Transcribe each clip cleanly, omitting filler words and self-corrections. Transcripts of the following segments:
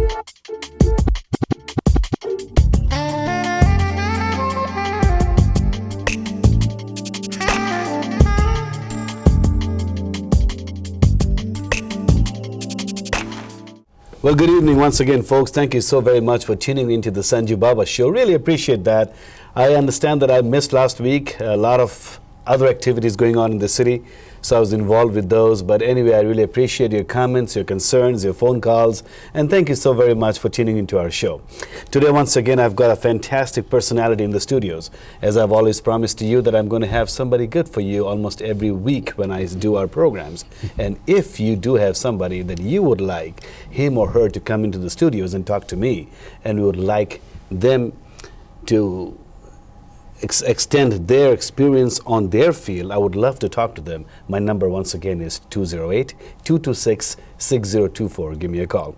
Well, good evening once again, folks. Thank you so very much for tuning into the Sanjubaba show. Really appreciate that. I understand that I missed last week a lot of other activities going on in the city, so I was involved with those. But anyway, I really appreciate your comments, your concerns, your phone calls, and thank you so very much for tuning into our show. Today, once again, I've got a fantastic personality in the studios. As I've always promised to you that I'm going to have somebody good for you almost every week when I do our programs. And if you do have somebody that you would like him or her to come into the studios and talk to me, and we would like them to extend their experience on their field, I would love to talk to them. My number once again is 208-226-6024. Give me a call.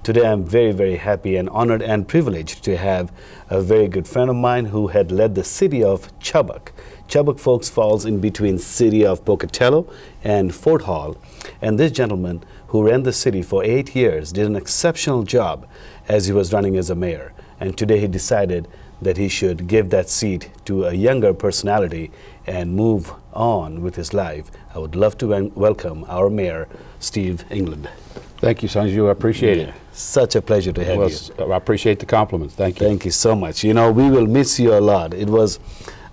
Today I'm very, very happy and honored and privileged to have a very good friend of mine who had led the city of Chubbuck. Chubbuck, folks, falls in between city of Pocatello and Fort Hall. And this gentleman who ran the city for 8 years did an exceptional job as he was running as a mayor. And today he decided that he should give that seat to a younger personality and move on with his life. I would love to welcome our mayor, Steve England. Thank you, Sanju. I appreciate it. Such a pleasure to have you. I appreciate the compliments. Thank you. Thank you so much. You know, we will miss you a lot. It was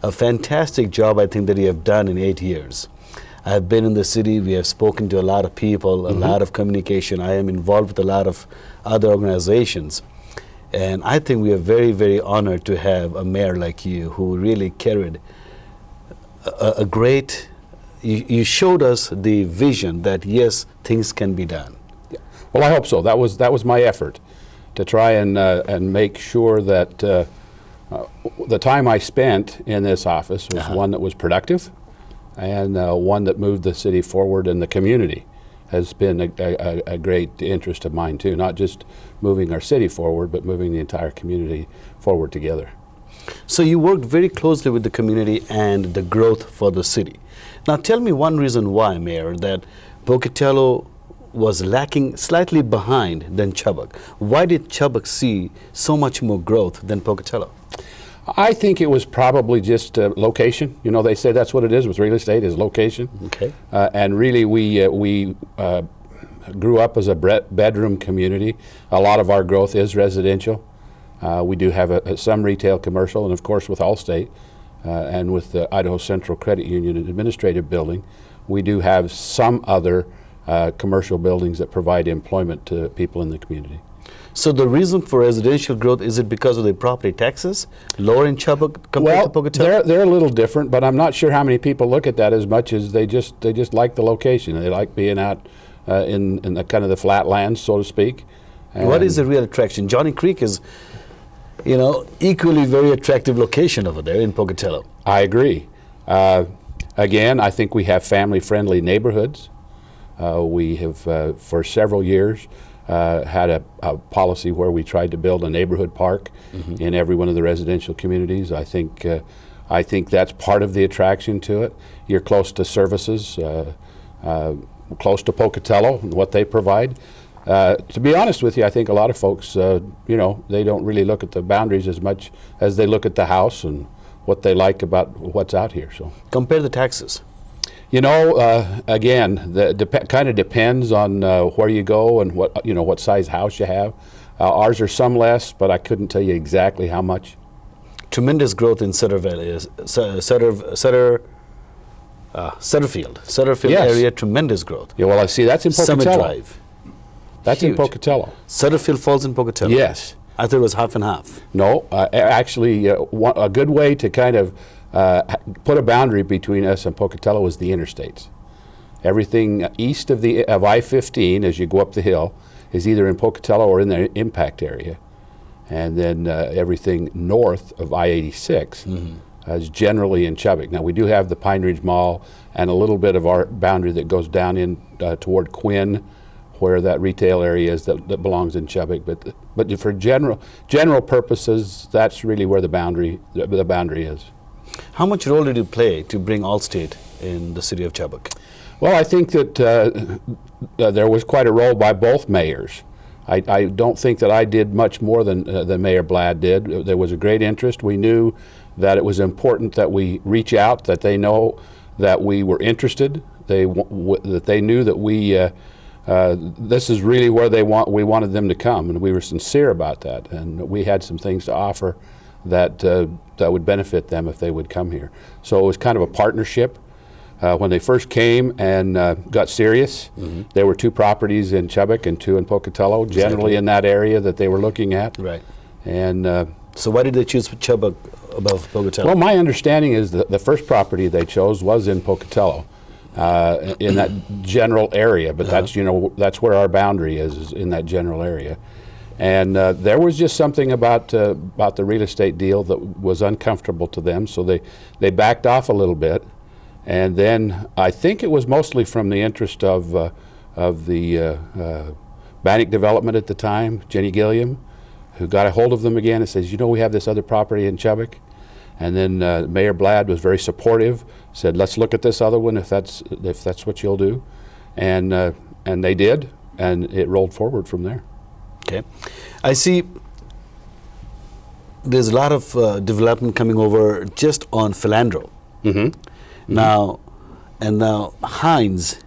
a fantastic job, I think, that you have done in 8 years. I have been in the city. We have spoken to a lot of people, a lot of communication. I am involved with a lot of other organizations. And I think we are very, very honored to have a mayor like you who really carried a great, you showed us the vision that yes, things can be done. Yeah. Well, I hope so. That was my effort, to try and make sure that the time I spent in this office was one that was productive and one that moved the city forward, and the community has been a great interest of mine too, not just moving our city forward, but moving the entire community forward together. So you worked very closely with the community and the growth for the city. Now tell me one reason why, Mayor, that Pocatello was lacking slightly behind than Chubbuck. Why did Chubbuck see so much more growth than Pocatello? I think it was probably just location. You know, they say that's what it is with real estate, is location. Okay. And really, we grew up as a bedroom community. A lot of our growth is residential. We do have some retail, commercial, and of course with Allstate and with the Idaho Central Credit Union and Administrative Building, we do have some other commercial buildings that provide employment to people in the community. So the reason for residential growth, is it because of the property taxes lower in Chubbuck compared to Pocatello? They're a little different, but I'm not sure how many people look at that as much as they just like the location. They like being out in the kind of the flatlands, so to speak. And what is the real attraction? Johnny Creek is, you know, equally very attractive location over there in Pocatello. I agree. Again, I think we have family-friendly neighborhoods. We have, for several years, had a policy where we tried to build a neighborhood park in every one of the residential communities. I think that's part of the attraction to it. You're close to services, close to Pocatello and what they provide. To be honest with you, I think a lot of folks, you know, they don't really look at the boundaries as much as they look at the house and what they like about what's out here. So compare the taxes. You know, again, kind of depends on where you go and what size house you have. Ours are some less, but I couldn't tell you exactly how much. Tremendous growth in Sutterfield Yes. area. Tremendous growth. Yeah, well, I see that's in Pocatello. Summit Drive. That's Huge. in Pocatello. Sutterfield falls in Pocatello. Yes. I thought it was half and half. No, actually, a good way to kind of put a boundary between us and Pocatello is the interstates. Everything east of I-15 as you go up the hill is either in Pocatello or in the impact area. And then everything north of I-86 is generally in Chubbuck. Now we do have the Pine Ridge Mall and a little bit of our boundary that goes down in toward Quinn, where that retail area is that belongs in Chubbuck. But for general purposes, that's really where the boundary is. How much role did you play to bring Allstate in the city of Chubbuck? Well, I think that there was quite a role by both mayors. I don't think that I did much more than Mayor Bladd did. There was a great interest. We knew that it was important that we reach out, that they know that we were interested. That they knew that this is really where we wanted them to come, and we were sincere about that. And we had some things to offer that would benefit them if they would come here. So it was kind of a partnership. When they first came and got serious, there were 2 properties in Chubbuck and 2 in Pocatello, generally in that area that they were looking at. Right. And so why did they choose Chubbuck above Pocatello? well, my understanding is that the first property they chose was in Pocatello, in that general area. But that's that's where our boundary is in that general area. And there was just something about the real estate deal that was uncomfortable to them, so they backed off a little bit. And then I think it was mostly from the interest of the Bannock Development at the time, Jenny Gilliam, who got a hold of them again and says, we have this other property in Chubbuck. And then Mayor Bladd was very supportive, said, let's look at this other one if that's what you'll do. And they did, and it rolled forward from there. Okay. I see there's a lot of development coming over just on Philandro. Now Hines,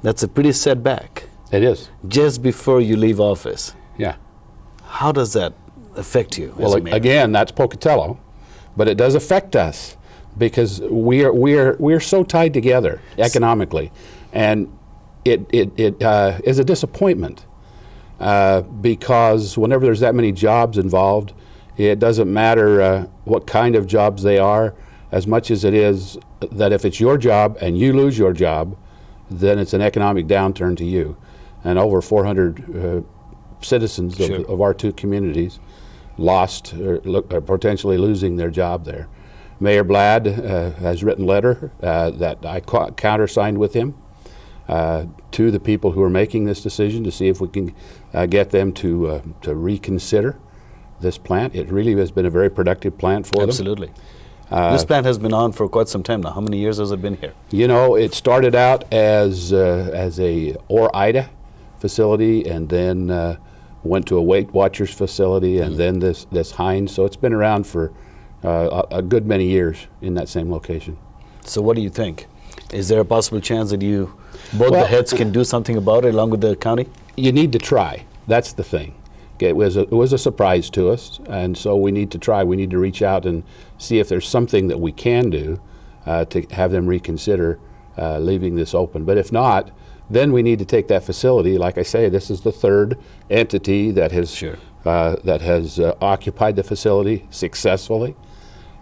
that's a pretty setback. It is. Just before you leave office. Yeah. How does that affect you? Well, again, that's Pocatello, but it does affect us because we're so tied together economically, and it is a disappointment because whenever there's that many jobs involved, it doesn't matter what kind of jobs they are, as much as it is that if it's your job and you lose your job, then it's an economic downturn to you. And over 400 citizens of our 2 communities lost or potentially losing their job there. Mayor Bladd has written a letter that I countersigned with him to the people who are making this decision to see if we can get them to reconsider this plant. It really has been a very productive plant for them. Absolutely. This plant has been on for quite some time now. How many years has it been here? It started out as a Ida facility, and then went to a Weight Watchers facility, and then this Hines. So it's been around for a good many years in that same location. So what do you think? Is there a possible chance that both the heads can do something about it along with the county? You need to try. That's the thing. It was a surprise to us, and so we need to try. We need to reach out and see if there's something that we can do to have them reconsider leaving this open. But if not, then we need to take that facility. Like I say, this is the 3rd entity that has occupied the facility successfully,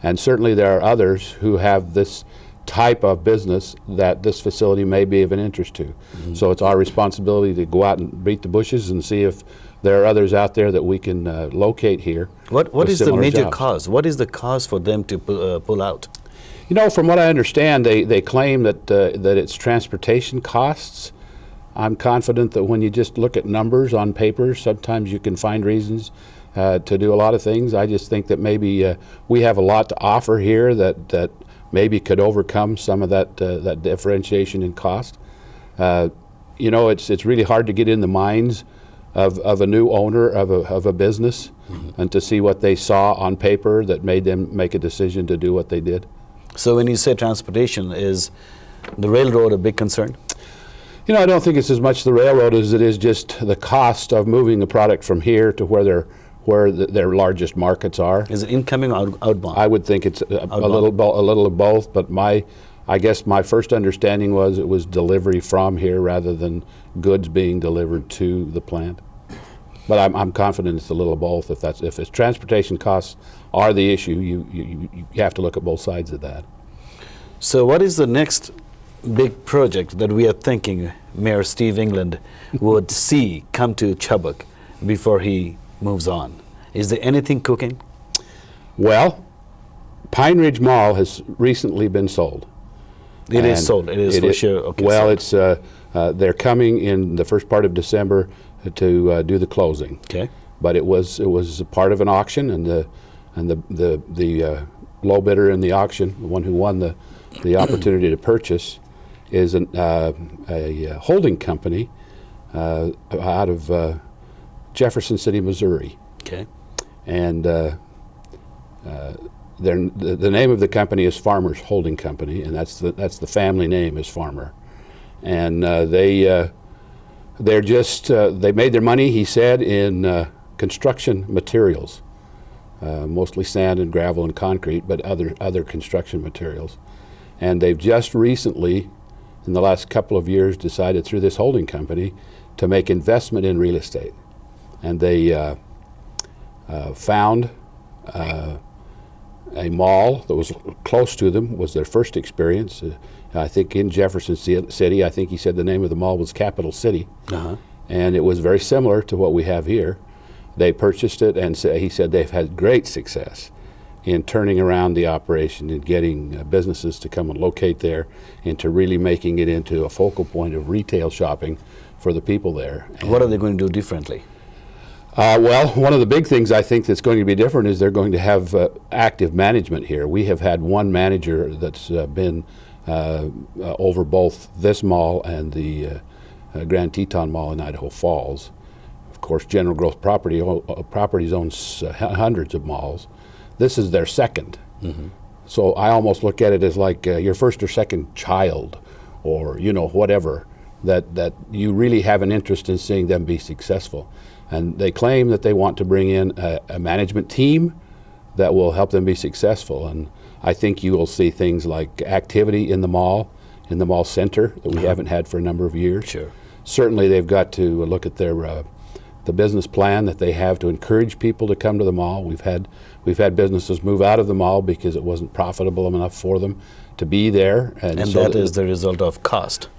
and certainly there are others who have this type of business that this facility may be of an interest to. So it's our responsibility to go out and beat the bushes and see if there are others out there that we can locate here. What is the major cause? What is the cause for them to pull out? From what I understand, they claim that it's transportation costs. I'm confident that when you just look at numbers on paper, sometimes you can find reasons to do a lot of things. I just think that maybe we have a lot to offer here that maybe could overcome some of that differentiation in cost. It's really hard to get in the minds of a new owner of a business and to see what they saw on paper that made them make a decision to do what they did. So when you say transportation, is the railroad a big concern? I don't think it's as much the railroad as it is just the cost of moving the product from here to where their largest markets are. Is it incoming or outbound? I would think it's a little of both, but I guess my first understanding was it was delivery from here rather than goods being delivered to the plant. But I'm confident it's a little of both. If it's transportation costs are the issue, you have to look at both sides of that. So what is the next big project that we are thinking Mayor Steve England would see come to Chubbuck before he moves on? Is there anything cooking? Well, Pine Ridge Mall has recently been sold. It is sold. It is for sure. Okay, well, sold. They're coming in the first part of December to do the closing. Okay. But it was a part of an auction, and the low bidder in the auction, the one who won the opportunity to purchase, is a holding company out of Jefferson City, Missouri. Okay. And the name of the company is Farmers Holding Company, and that's the family name is Farmer. And they made their money, he said, in construction materials, mostly sand and gravel and concrete, but other construction materials. And they've just recently, in the last couple of years, decided through this holding company to make investment in real estate. And they found a mall that was close to them, was their first experience. I think in Jefferson City, I think he said the name of the mall was Capital City. Uh-huh. And it was very similar to what we have here. They purchased it, and he said they've had great success in turning around the operation and getting businesses to come and locate there, into really making it into a focal point of retail shopping for the people there. And what are they going to do differently? Well, one of the big things I think that's going to be different is they're going to have active management here. We have had one manager that's been over both this mall and the Grand Teton Mall in Idaho Falls. Of course, General Growth Properties owns hundreds of malls. This is their second. Mm-hmm. So I almost look at it as like your first or second child, or whatever, that you really have an interest in seeing them be successful. And they claim that they want to bring in a management team that will help them be successful. And I think you will see things like activity in the mall center that we haven't had for a number of years. Sure. Certainly they've got to look at the business plan that they have to encourage people to come to the mall. We've had businesses move out of the mall because it wasn't profitable enough for them to be there. And so that is the result of cost.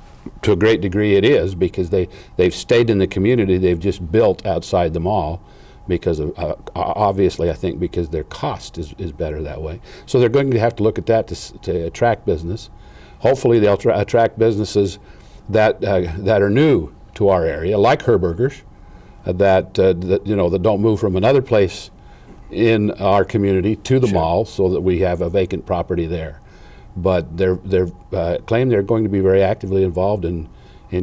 To a great degree it is, because they've stayed in the community. They've just built outside the mall because of, obviously I think because their cost is better that way. So they're going to have to look at that to attract business. Hopefully they'll attract businesses that are new to our area, like Herberger's, that don't move from another place in our community to the mall, so that we have a vacant property there. But they claim they're going to be very actively involved in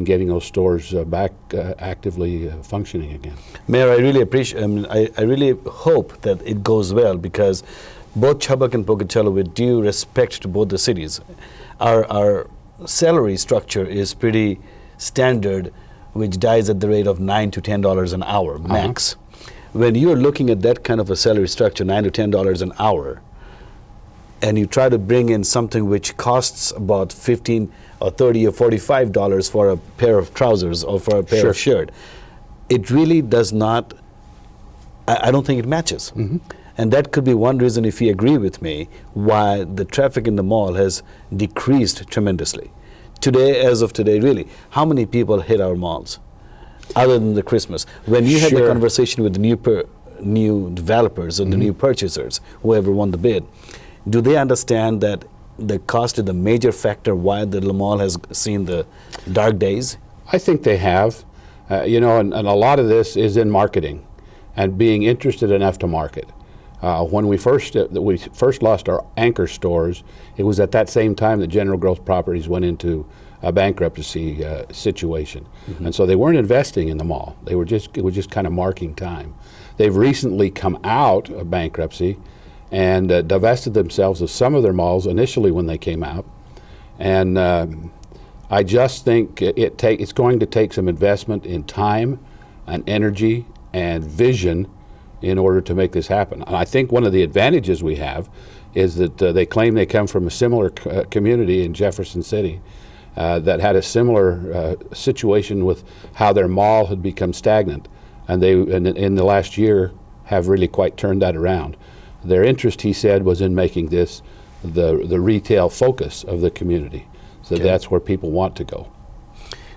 getting those stores back actively functioning again. Mayor, I really appreciate. I really hope that it goes well, because both Chubbuck and Pocatello, with due respect to both the cities, our salary structure is pretty standard, which dies at the rate of $9 to $10 an hour max. When you're looking at that kind of a salary structure, $9 to $10 an hour, and you try to bring in something which costs about $15 or $30 or $45 for a pair of trousers or for a pair of shirt, it really does not, I don't think it matches. Mm-hmm. And that could be one reason, if you agree with me, why the traffic in the mall has decreased tremendously. Today, as of today, really, how many people hit our malls, other than the Christmas? When you had the conversation with the new developers and the new purchasers, whoever won the bid, do they understand that the cost is the major factor why the mall has seen the dark days? I think they have. And a lot of this is in marketing and being interested enough to market. When we first lost our anchor stores, it was at that same time that General Growth Properties went into a bankruptcy situation. Mm-hmm. And so they weren't investing in the mall. It was just kind of marking time. They've recently come out of bankruptcy and divested themselves of some of their malls initially when they came out. And I just think it's going to take some investment in time and energy and vision in order to make this happen. And I think one of the advantages we have is that they claim they come from a similar community in Jefferson City that had a similar situation with how their mall had become stagnant. And they, in the last year, have really quite turned that around. Their interest, he said, was in making this the retail focus of the community. So that's where people want to go.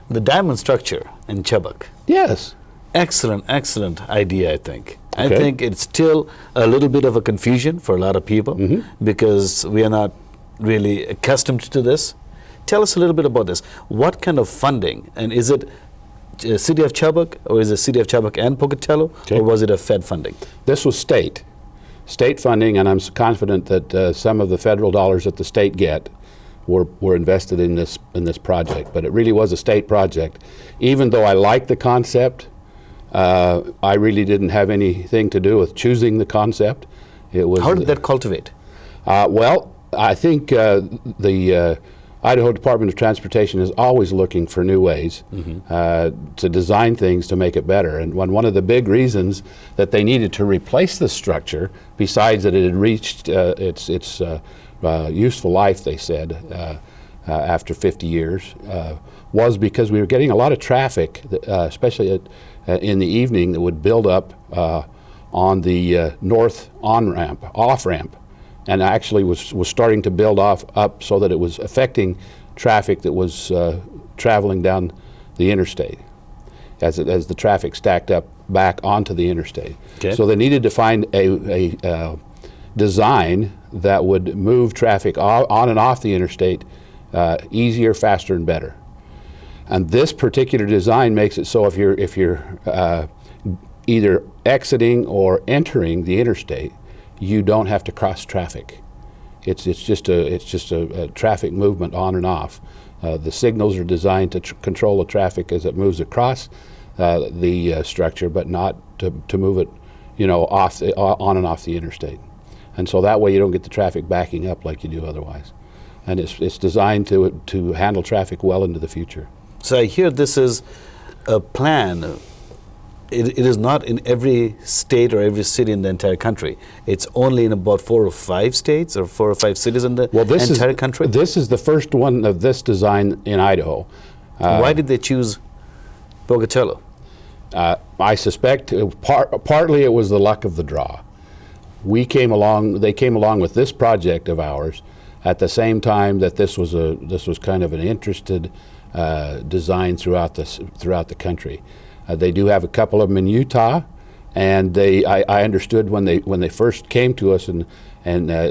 The diamond structure in Chubbuck. Yes. Excellent idea, I think. I think it's still a little bit of a confusion for a lot of people because we are not really accustomed to this. Tell us a little bit about this. What kind of funding, and is it City of Chubbuck, or is it City of Chubbuck and Pocatello, or was it a Fed funding? This was state funding, and I'm confident that some of the federal dollars that the state get were invested in this project. But it really was a state project. Even though I like the concept, I really didn't have anything to do with choosing the concept. It was How did that cultivate? Well, I think the Idaho Department of Transportation is always looking for new ways to design things to make it better. And one of the big reasons that they needed to replace the structure, besides that it had reached its useful life, they said, after 50 years, was because we were getting a lot of traffic, especially in the evening, that would build up on the north on-ramp, off-ramp, and actually was starting to build up so that it was affecting traffic that was traveling down the interstate as the traffic stacked up back onto the interstate. Okay. So they needed to find a design that would move traffic on and off the interstate easier, faster, and better. And this particular design makes it so if you're either exiting or entering the interstate, you don't have to cross traffic. It's just a traffic movement on and off. The signals are designed to control the traffic as it moves across the structure, but not to move it, on and off the interstate. And so that way you don't get the traffic backing up like you do otherwise. And it's designed to handle traffic well into the future. So I hear this is a plan. It is not in every state or every city in the entire country. It's only in about 4 or 5 states or 4 or 5 cities in the entire country. This is the first one of this design in Idaho. Why did they choose Pocatello? I suspect partly it was the luck of the draw. They came along with this project of ours at the same time that this was kind of an interested design throughout the country. They do have a couple of them in Utah, and I understood when they first came to us and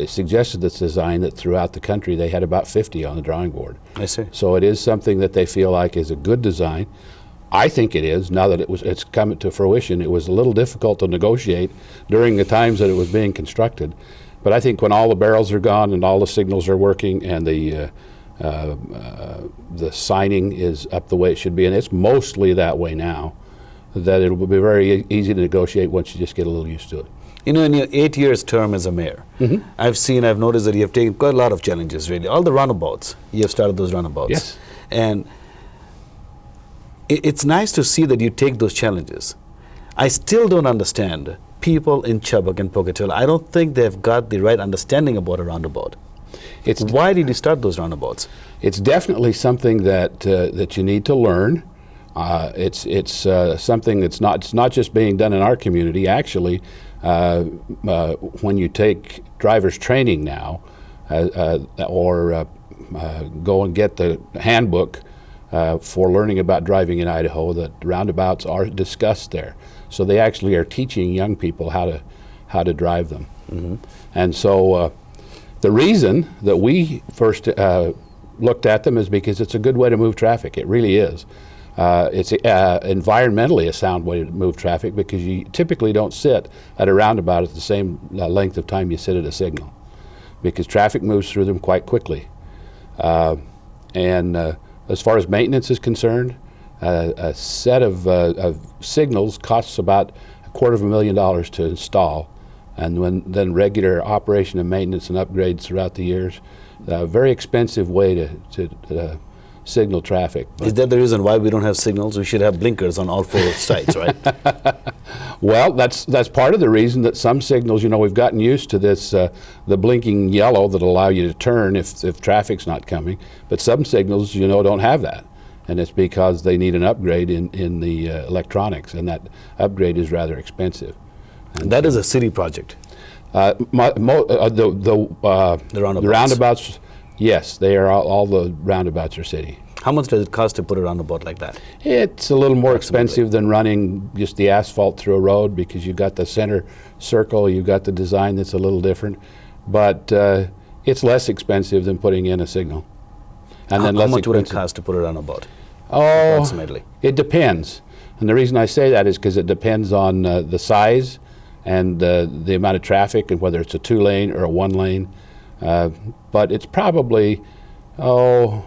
suggested this design that throughout the country they had about 50 on the drawing board. I see. So it is something that they feel like is a good design. I think it is, now that it's come to fruition. It was a little difficult to negotiate during the times that it was being constructed. But I think when all the barrels are gone and all the signals are working and the signing is up the way it should be, and it's mostly that way now, that it will be very easy to negotiate once you just get a little used to it. In your 8 years term as a mayor, I've noticed that you have taken quite a lot of challenges, really. All the roundabouts, you have started those roundabouts. Yes. And it's nice to see that you take those challenges. I still don't understand people in Chubbuck and Pocatello. I don't think they've got the right understanding about a roundabout. Why did you start those roundabouts? It's definitely something that you need to learn. It's something it's not just being done in our community. Actually, when you take driver's training now, or go and get the handbook for learning about driving in Idaho, that roundabouts are discussed there. So they actually are teaching young people how to drive them. And so the reason that we first looked at them is because it's a good way to move traffic. It really is. It's environmentally a sound way to move traffic because you typically don't sit at a roundabout at the same length of time you sit at a signal, because traffic moves through them quite quickly. And as far as maintenance is concerned, a set of signals costs about $250,000 to install, and then regular operation and maintenance and upgrades throughout the years. A very expensive way to signal traffic. Is that the reason why we don't have signals? We should have blinkers on all 4 sides, right? Well, that's part of the reason that some signals, we've gotten used to this, the blinking yellow that allow you to turn if traffic's not coming, but some signals, don't have that. And it's because they need an upgrade in the electronics, and that upgrade is rather expensive. And that is a city project. The roundabouts, yes, they are all the roundabouts are city. How much does it cost to put a roundabout like that? It's a little more expensive than running just the asphalt through a road, because you've got the center circle, you've got the design that's a little different, but it's less expensive than putting in a signal. And then how much would it cost to put a roundabout? Oh, approximately. It depends. And the reason I say that is because it depends on the size and the amount of traffic, and whether it's a 2-lane or a 1-lane. But it's probably, I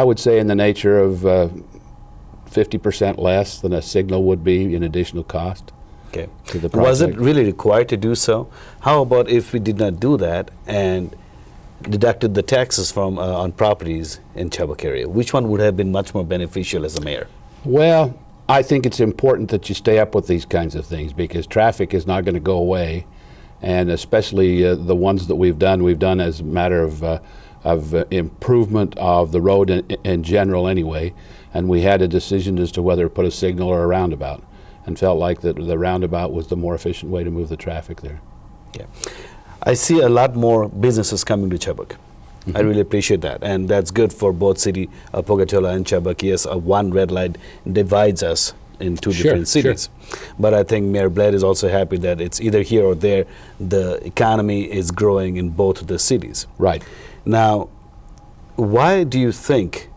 would say in the nature of $1,500 50% less than a signal would be in additional cost. Okay. To the Was it project. really required to do so? How about if we did not do that and deducted the taxes from on properties in Chubbuck area? Which one would have been much more beneficial as a mayor? Well, I think it's important that you stay up with these kinds of things because traffic is not going to go away, and especially the ones that we've done as a matter of improvement of the road in general anyway, and we had a decision as to whether to put a signal or a roundabout, and felt like that the roundabout was the more efficient way to move the traffic there. Yeah. I see a lot more businesses coming to Chubbuck. I really appreciate that, and that's good for both city of Pocatello and Chubbuck. Yes, one red light divides us in two different cities. But I think Mayor Bled is also happy that it's either here or there. The economy is growing in both of the cities. Right. Now, why do you think,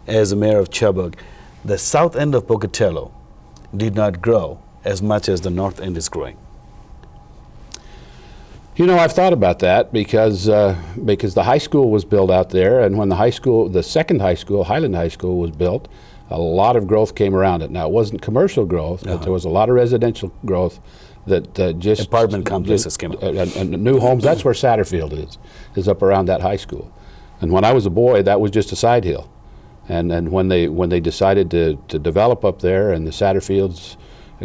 as a mayor of Chubbuck, the south end of Pocatello did not grow as much as the north end is growing? You know, I've thought about that because the high school was built out there, and when the second high school, Highland High School, was built, a lot of growth came around it. Now, it wasn't commercial growth, but there was a lot of residential growth that just Apartment complexes came up. And new homes. That's where Satterfield is up around that high school. And when I was a boy, that was just a side hill. And when they decided to develop up there, and the Satterfields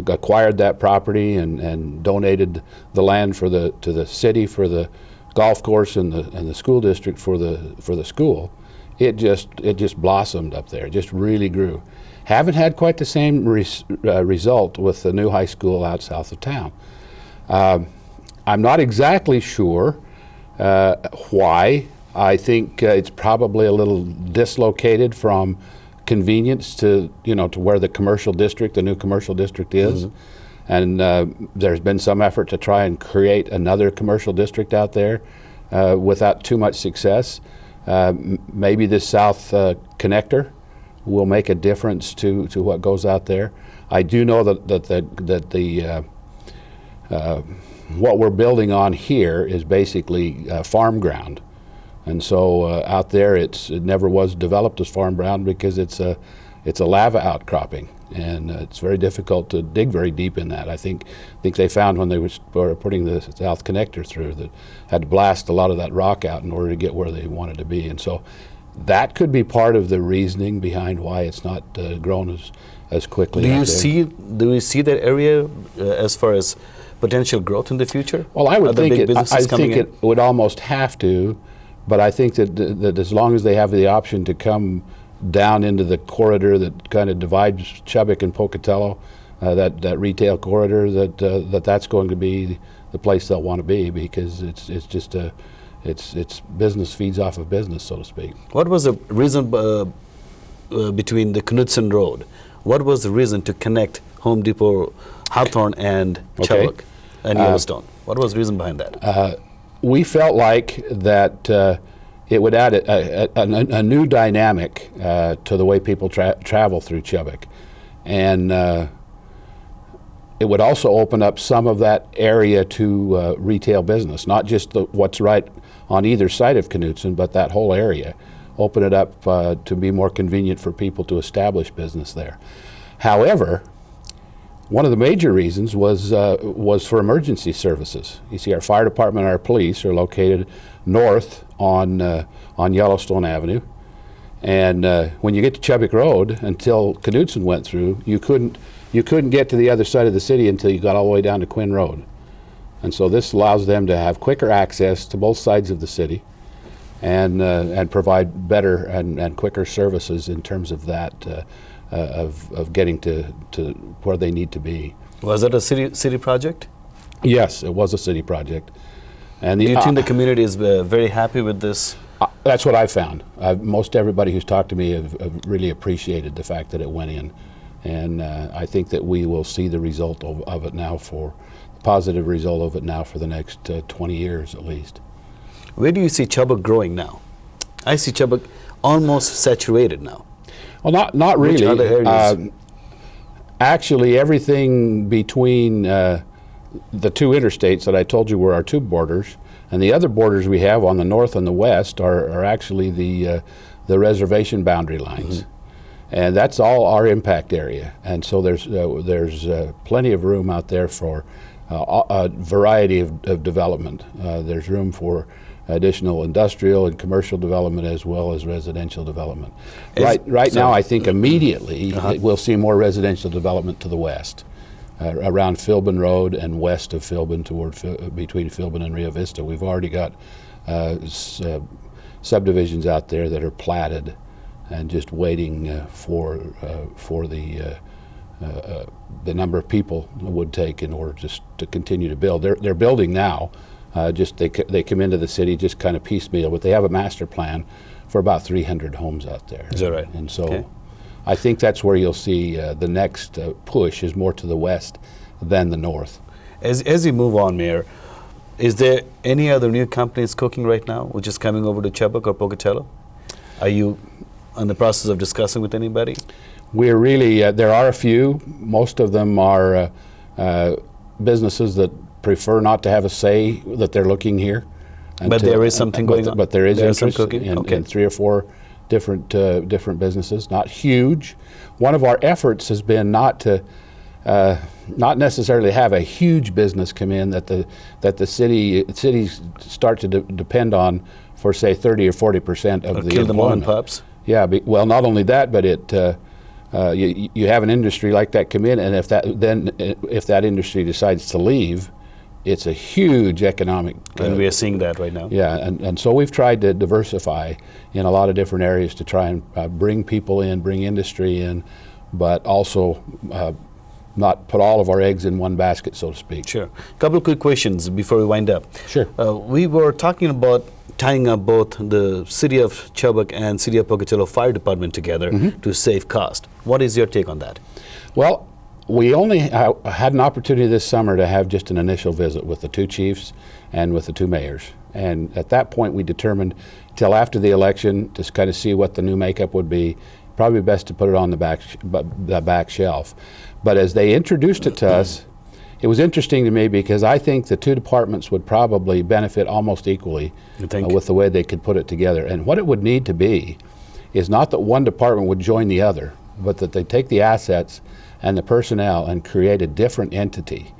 acquired that property and donated the land to the city for the golf course and the school district for the school, it just blossomed up there. It just really grew. Haven't had quite the same result with the new high school out south of town. I'm not exactly sure why. I think it's probably a little dislocated from convenience to where the commercial district, the new commercial district is. And there's been some effort to try and create another commercial district out there without too much success. Maybe this south connector will make a difference to what goes out there. I do know that what we're building on here is basically farm ground. And so out there, it never was developed as farm ground because it's a lava outcropping, and it's very difficult to dig very deep in that. I think they found when they were putting the south connector through that had to blast a lot of that rock out in order to get where they wanted to be. And so that could be part of the reasoning behind why it's not grown as quickly. Do you see that area as far as potential growth in the future? Well, I would think it would almost have to. But I think that as long as they have the option to come down into the corridor that kind of divides Chubbuck and Pocatello, that retail corridor, that's going to be the place they'll want to be, because it's just it's business feeds off of business, so to speak. What was the reason between the Knudsen Road? What was the reason to connect Home Depot, Hawthorne, and Chubbuck and Yellowstone? What was the reason behind that? We felt like that it would add a new dynamic to the way people travel through Chubbuck, and it would also open up some of that area to retail business, not just what's right on either side of Knudsen, but that whole area. Open it up to be more convenient for people to establish business there. However, one of the major reasons was for emergency services. You see, our fire department and our police are located north on Yellowstone Avenue, and when you get to Chubbuck Road, until Knudsen went through, you couldn't get to the other side of the city until you got all the way down to Quinn Road. And so this allows them to have quicker access to both sides of the city, and provide better and quicker services in terms of that. Of getting to where they need to be. Was it a city project? Yes, it was a city project. And do you think the community is very happy with this? That's what I found. Most everybody who's talked to me have really appreciated the fact that it went in, and I think that we will see the result of it now, the positive result of it now for the next 20 years at least. Where do you see Chubbuck growing now? I see Chubbuck almost saturated now. Well, not really. Which other areas? Actually, everything between the two interstates that I told you were our two borders, and the other borders we have on the north and the west are actually the reservation boundary lines. And that's all our impact area. And so there's plenty of room out there for a variety of development. There's room for additional industrial and commercial development as well as residential development. Right now, I think immediately we'll see more residential development to the west, around Philbin Road and west of Philbin between Philbin and Rio Vista. We've already got subdivisions out there that are platted and just waiting for the number of people it would take in order just to continue to build. They're building now. Just they come into the city just kind of piecemeal, but they have a master plan for about 300 homes out there. Is that right? And so I think that's where you'll see the next push is more to the west than the north. As you move on, Mayor, is there any other new companies cooking right now, which is coming over to Chubbuck or Pocatello? Are you in the process of discussing with anybody? We're really, there are a few. Most of them are businesses that prefer not to have a say that they're looking here. But there is something going on? But there is interest cooking? in 3 or 4 different businesses, not huge. One of our efforts has been not necessarily have a huge business come in that the cities start to depend on for, say, 30 or 40% of the kill the mom and employment. pops? Yeah, well, not only that, but you have an industry like that come in, and if that industry decides to leave, it's a huge economic. And we are seeing that right now. Yeah, and so we've tried to diversify in a lot of different areas to try and bring people in, bring industry in, but also not put all of our eggs in one basket, so to speak. Sure. A couple of quick questions before we wind up. Sure. We were talking about tying up both the City of Chubbuck and City of Pocatello Fire Department together to save cost. What is your take on that? Well, we only had an opportunity this summer to have just an initial visit with the 2 chiefs and with the 2 mayors. And at that point we determined till after the election to kind of see what the new makeup would be. Probably best to put it on the back shelf. But as they introduced it to us, it was interesting to me because I think the 2 departments would probably benefit almost equally with the way they could put it together. And what it would need to be is not that one department would join the other, but that they take the assets and the personnel and create a different entity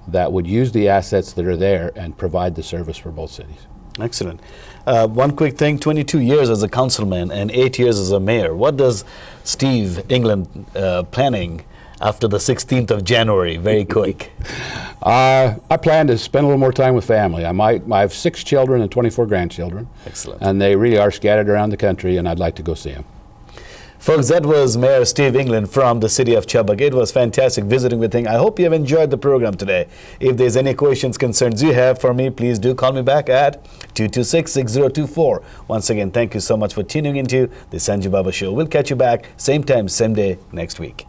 that would use the assets that are there and provide the service for both cities. Excellent. One quick thing, 22 years as a councilman and 8 years as a mayor. What does Steve England planning after the 16th of January? Very quick. I plan to spend a little more time with family. I have 6 children and 24 grandchildren. Excellent. And they really are scattered around the country, and I'd like to go see them. Folks, that was Mayor Steve England from the City of Chubbuck. It was fantastic visiting with him. I hope you have enjoyed the program today. If there's any questions, concerns you have for me, please do call me back at 226-6024. Once again, thank you so much for tuning into the Sanjubaba Show. We'll catch you back same time, same day next week.